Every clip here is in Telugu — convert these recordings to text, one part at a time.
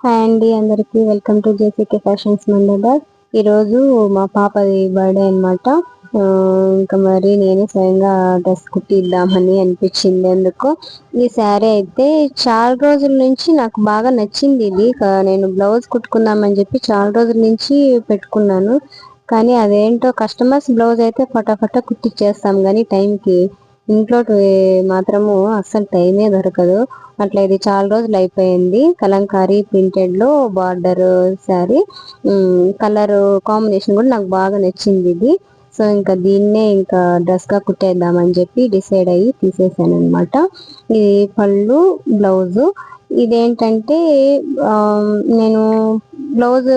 హాయ్ అండి అందరికి వెల్కమ్ టు జేసీకే ఫ్యాషన్స్ మండబాద్. ఈరోజు మా పాపది బర్త్డే అనమాట. ఇంకా మరి నేనే స్వయంగా డ్రెస్ కుట్టిద్దామని అనిపించింది. ఎందుకు ఈ శారీ అయితే చాలా రోజుల నుంచి నాకు బాగా నచ్చింది. ఇది నేను బ్లౌజ్ కుట్టుకుందామని చెప్పి చాలా రోజుల నుంచి పెట్టుకున్నాను. కానీ అదేంటో కస్టమర్స్ బ్లౌజ్ అయితే ఫటాఫట కుట్టిచ్చేస్తాం, కానీ టైంకి ఇంట్లో మాత్రము అస్సలు టైమే దొరకదు. అట్లా ఇది చాలా రోజులు అయిపోయింది. కలంకారీ ప్రింటెడ్ లో బార్డర్ శారీ, కలర్ కాంబినేషన్ కూడా నాకు బాగా నచ్చింది ఇది. సో ఇంకా దీన్నే ఇంకా డ్రెస్ గా కుట్టేద్దామని చెప్పి డిసైడ్ అయ్యి తీసేసాను అనమాట. ఇది పళ్ళు, బ్లౌజు. ఇదేంటంటే నేను బ్లౌజ్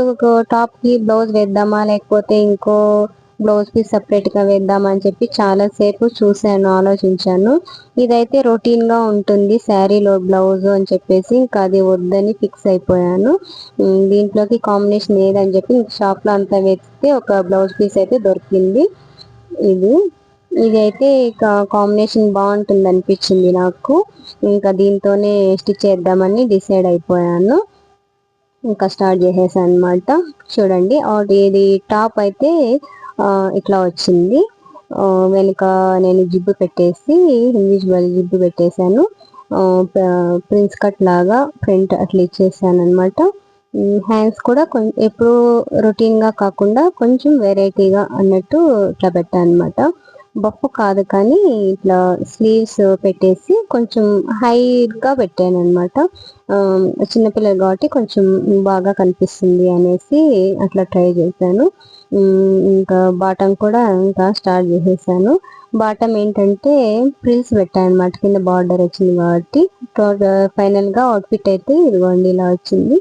టాప్ కి బ్లౌజ్ వేద్దామా లేకపోతే ఇంకో బ్లౌజ్ కి సెపరేట్ గా వేద్దామా అని చెప్పి చాలా సేపు చూసాను, ఆలోచించాను. ఇదైతే రొటీన్ గా ఉంటుంది శారీలో బ్లౌజ్ అని చెప్పేసి ఇంకా అది వద్దని ఫిక్స్ అయిపోయాను. దీంట్లోకి కాంబినేషన్ ఏదని చెప్పి షాప్ లో అంతా వెతికితే ఒక బ్లౌజ్ పీస్ అయితే దొరికింది. ఇది ఇదైతే ఇక కాంబినేషన్ బాగుంటుంది అనిపించింది నాకు. ఇంకా దీంతోనే స్టిచ్ చేద్దామని డిసైడ్ అయిపోయాను. ఇంకా స్టార్ట్ చేసేసాను అనమాట. చూడండి, ఇది టాప్ అయితే ఇట్లా వచ్చింది. వెనుక నేను జిబ్బు పెట్టేసి ఇండివిజువల్ జిబ్బు పెట్టేశాను. ప్రిన్స్ కట్ లాగా ఫ్రంట్ అట్లా ఇచ్చేసాను అనమాట. హ్యాండ్స్ కూడా కొంచెం ఎప్పుడు రొటీన్ గా కాకుండా కొంచెం వెరైటీగా అన్నట్టు ఇట్లా పెట్టాను అనమాట. బొప్పు కాదు కానీ ఇట్లా స్లీవ్స్ పెట్టేసి కొంచెం హైగా పెట్టాను అనమాట. చిన్నపిల్లలు కాబట్టి కొంచెం బాగా కనిపిస్తుంది అనేసి అట్లా ట్రై చేశాను. ఇంకా బాటమ్ కూడా ఇంకా స్టార్ట్ చేసేసాను. బాటమ్ ఏంటంటే ఫ్రిల్స్ పెట్టాను అనమాట, కింద బార్డర్ వచ్చింది కాబట్టి. ఫైనల్ గా అవుట్ఫిట్ అయితే ఇదిగోండి ఇలా వచ్చింది.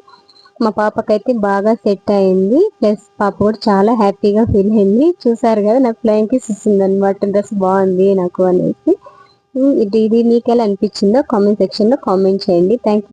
మా పాపకైతే బాగా సెట్ అయింది. ప్లస్ పాప కూడా చాలా హ్యాపీగా ఫీల్ అయింది. చూసారు కదా, నాకు ఫ్లైయింగ్ కిస్ ఇస్తుంది అనమాట, డ్రెస్ బాగుంది నాకు అనేసి. ఇది మీకు ఎలా అనిపించిందో కామెంట్ సెక్షన్ లో కామెంట్ చేయండి. Thank you.